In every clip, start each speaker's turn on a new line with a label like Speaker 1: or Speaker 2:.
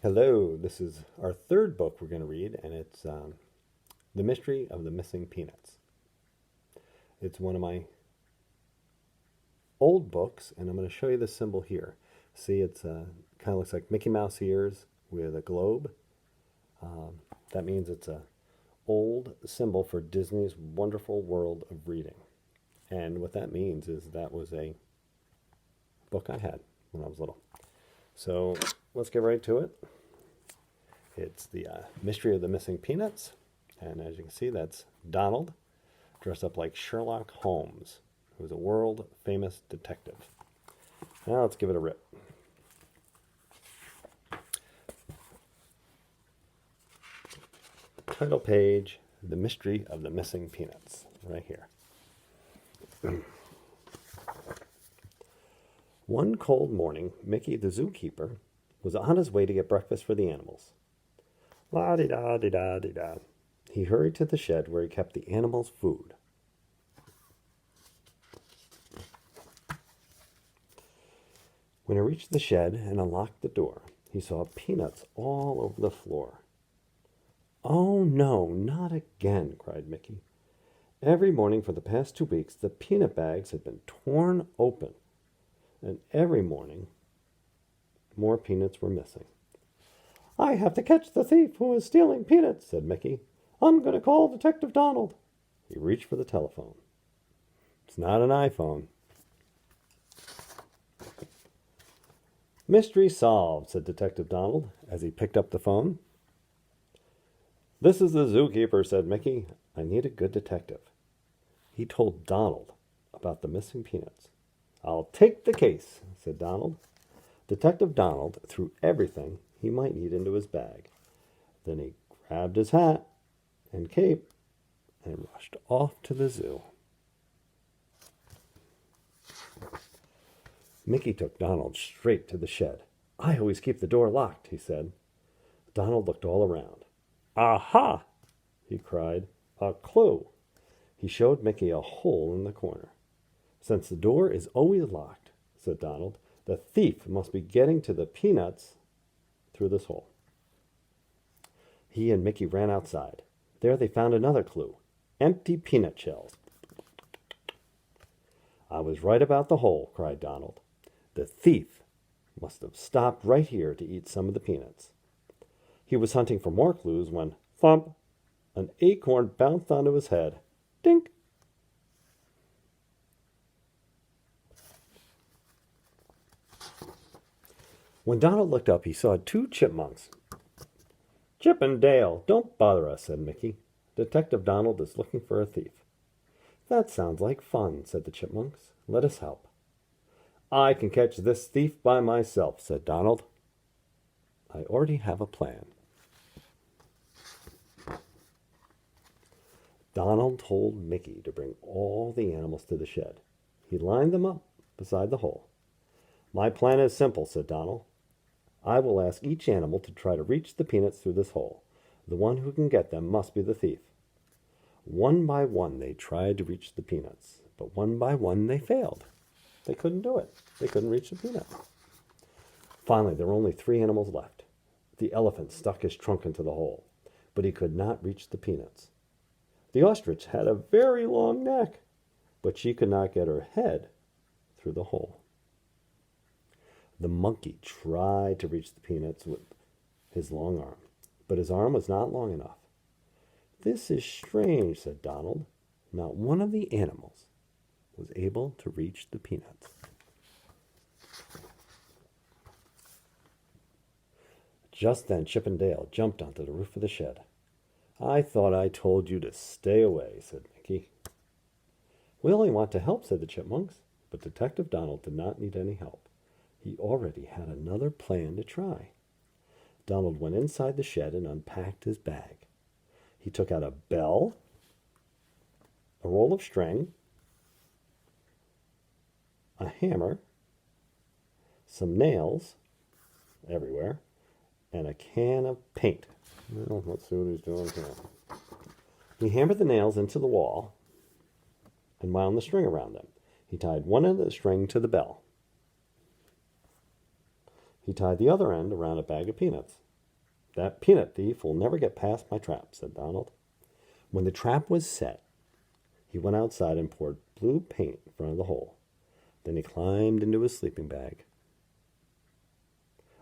Speaker 1: Hello, this is our third book we're going to read, and it's The Mystery of the Missing Peanuts. It's one of my old books, and I'm going to show you the symbol here. See, it's kind of looks like Mickey Mouse ears with a globe. That means it's a old symbol for Disney's wonderful world of reading. And what that means is that was a book I had when I was little. So let's get right to it. It's the Mystery of the Missing Peanuts. And as you can see, that's Donald dressed up like Sherlock Holmes, who's a world famous detective. Now let's give it a rip. Title page, The Mystery of the Missing Peanuts, right here. One cold morning, Mickey the zookeeper was on his way to get breakfast for the animals. La-di-da-di-da-di-da. He hurried to the shed where he kept the animals' food. When he reached the shed and unlocked the door, he saw peanuts all over the floor. "Oh, no, not again," cried Mickey. Every morning for the past 2 weeks, the peanut bags had been torn open, and every morning, more peanuts were missing. "I have to catch the thief who is stealing peanuts," said Mickey. "I'm going to call Detective Donald." He reached for the telephone. It's not an iPhone. "Mystery solved," said Detective Donald as he picked up the phone. "This is the zookeeper," said Mickey. "I need a good detective." He told Donald about the missing peanuts. "I'll take the case," said Donald. Detective Donald threw everything he might need into his bag. Then he grabbed his hat and cape and rushed off to the zoo. Mickey took Donald straight to the shed. "I always keep the door locked," he said. Donald looked all around. "Aha!" he cried. "A clue." He showed Mickey a hole in the corner. "Since the door is always locked," said Donald, "the thief must be getting to the peanuts through this hole." He and Mickey ran outside. There they found another clue: empty peanut shells. "I was right about the hole," cried Donald. "The thief must have stopped right here to eat some of the peanuts." He was hunting for more clues when, thump, an acorn bounced onto his head. Dink! When Donald looked up, he saw 2 chipmunks. "Chip and Dale, don't bother us," said Mickey. "Detective Donald is looking for a thief." "That sounds like fun," said the chipmunks. "Let us help." "I can catch this thief by myself," said Donald. "I already have a plan." Donald told Mickey to bring all the animals to the shed. He lined them up beside the hole. "My plan is simple," said Donald. "I will ask each animal to try to reach the peanuts through this hole. The one who can get them must be the thief." One by one they tried to reach the peanuts, but one by one they failed. They couldn't do it. They couldn't reach the peanuts. Finally, there were only 3 animals left. The elephant stuck his trunk into the hole, but he could not reach the peanuts. The ostrich had a very long neck, but she could not get her head through the hole. The monkey tried to reach the peanuts with his long arm, but his arm was not long enough. "This is strange," said Donald. "Not one of the animals was able to reach the peanuts." Just then Chip and Dale jumped onto the roof of the shed. "I thought I told you to stay away," said Mickey. "We only want to help," said the chipmunks. But Detective Donald did not need any help. He already had another plan to try. Donald went inside the shed and unpacked his bag. He took out a bell, a roll of string, a hammer, some nails everywhere, and a can of paint. Well, let's see what he's doing here. He hammered the nails into the wall and wound the string around them. He tied one end of the string to the bell. He tied the other end around a bag of peanuts. That peanut thief will never get past my trap, said Donald. When the trap was set, he went outside and poured blue paint in front of the hole. Then he climbed into his sleeping bag.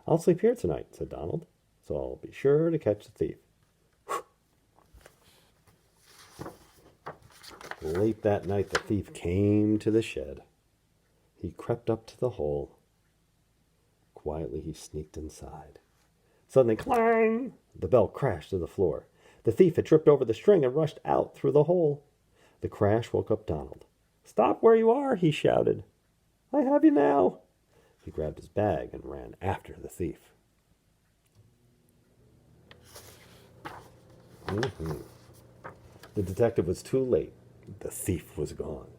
Speaker 1: I'll sleep here tonight, said Donald, so I'll be sure to catch the thief. Late that night, the thief came to the shed. He crept up to the hole. Quietly, he sneaked inside. Suddenly, clang! The bell crashed to the floor. The thief had tripped over the string and rushed out through the hole. The crash woke up Donald. Stop where you are, he shouted. I have you now. He grabbed his bag and ran after the thief. The detective was too late. The thief was gone.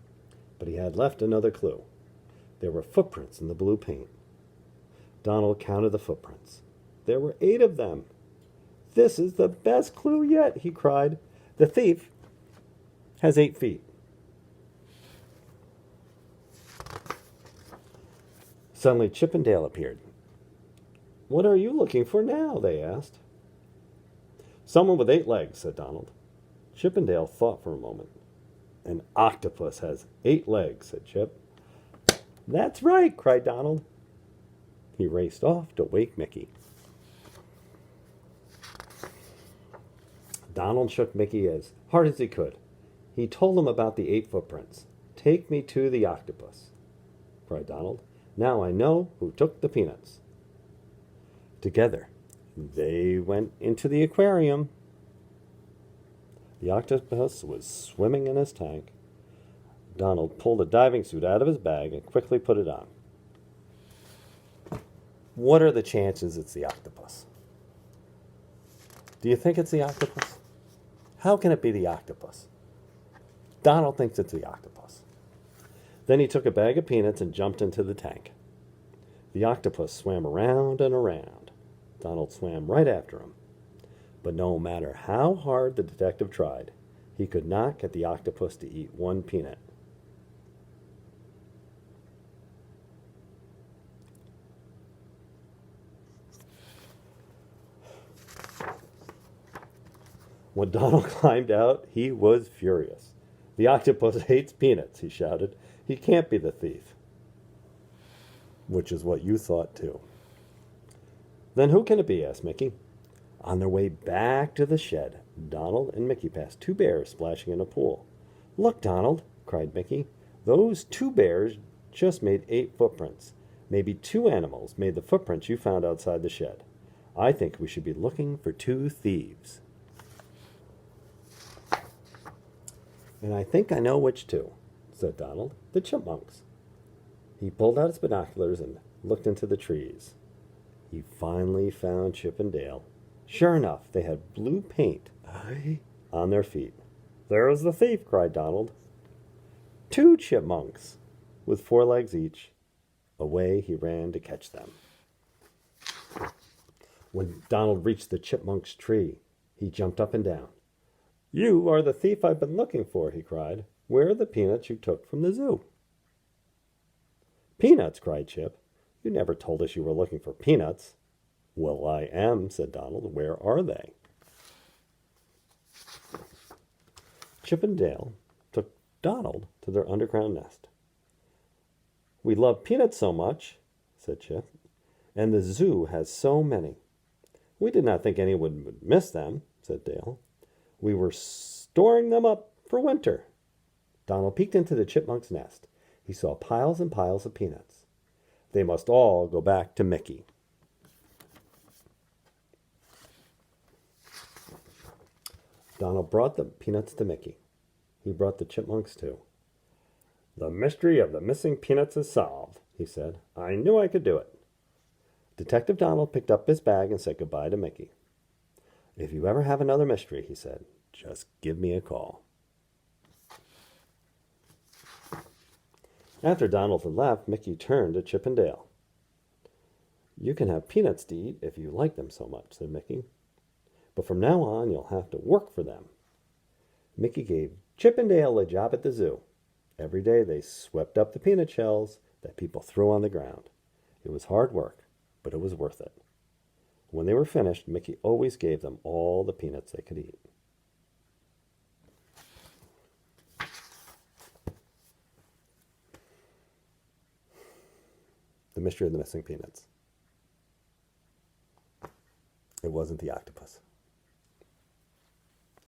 Speaker 1: But he had left another clue. There were footprints in the blue paint. Donald counted the footprints. There were 8 of them. This is the best clue yet, he cried. The thief has 8 feet. Suddenly, Chip and Dale appeared. What are you looking for now? They asked. Someone with 8 legs, said Donald. Chip and Dale thought for a moment. An octopus has 8 legs, said Chip. That's right, cried Donald. He raced off to wake Mickey. Donald shook Mickey as hard as he could. He told him about the 8 footprints. Take me to the octopus, cried Donald. Now I know who took the peanuts. Together, they went into the aquarium. The octopus was swimming in his tank. Donald pulled a diving suit out of his bag and quickly put it on. What are the chances it's the octopus? Do you think it's the octopus? How can it be the octopus? Donald thinks it's the octopus. Then he took a bag of peanuts and jumped into the tank. The octopus swam around and around. Donald swam right after him. But no matter how hard the detective tried, he could not get the octopus to eat 1 peanut. When Donald climbed out, he was furious. The octopus hates peanuts, he shouted. He can't be the thief. Which is what you thought, too. Then who can it be? Asked Mickey. On their way back to the shed, Donald and Mickey passed 2 bears splashing in a pool. Look, Donald, cried Mickey. Those 2 bears just made 8 footprints. Maybe 2 animals made the footprints you found outside the shed. I think we should be looking for 2 thieves. And I think I know which 2, said Donald. The chipmunks. He pulled out his binoculars and looked into the trees. He finally found Chip and Dale. Sure enough, they had blue paint on their feet. There's the thief, cried Donald. 2 chipmunks, with 4 legs each. Away he ran to catch them. When Donald reached the chipmunk's tree, he jumped up and down. You are the thief I've been looking for, he cried. Where are the peanuts you took from the zoo? Peanuts, cried Chip. You never told us you were looking for peanuts. Well, I am, said Donald. Where are they? Chip and Dale took Donald to their underground nest. We love peanuts so much, said Chip, and the zoo has so many. We did not think anyone would miss them, said Dale. We were storing them up for winter. Donald peeked into the chipmunk's nest. He saw piles and piles of peanuts. They must all go back to Mickey. Donald brought the peanuts to Mickey. He brought the chipmunks too. The mystery of the missing peanuts is solved, he said. I knew I could do it. Detective Donald picked up his bag and said goodbye to Mickey. If you ever have another mystery, he said, just give me a call. After Donald had left, Mickey turned to Chip and Dale. You can have peanuts to eat if you like them so much, said Mickey. But from now on, you'll have to work for them. Mickey gave Chip and Dale a job at the zoo. Every day they swept up the peanut shells that people threw on the ground. It was hard work, but it was worth it. When they were finished, Mickey always gave them all the peanuts they could eat. The mystery of the missing peanuts. It wasn't the octopus.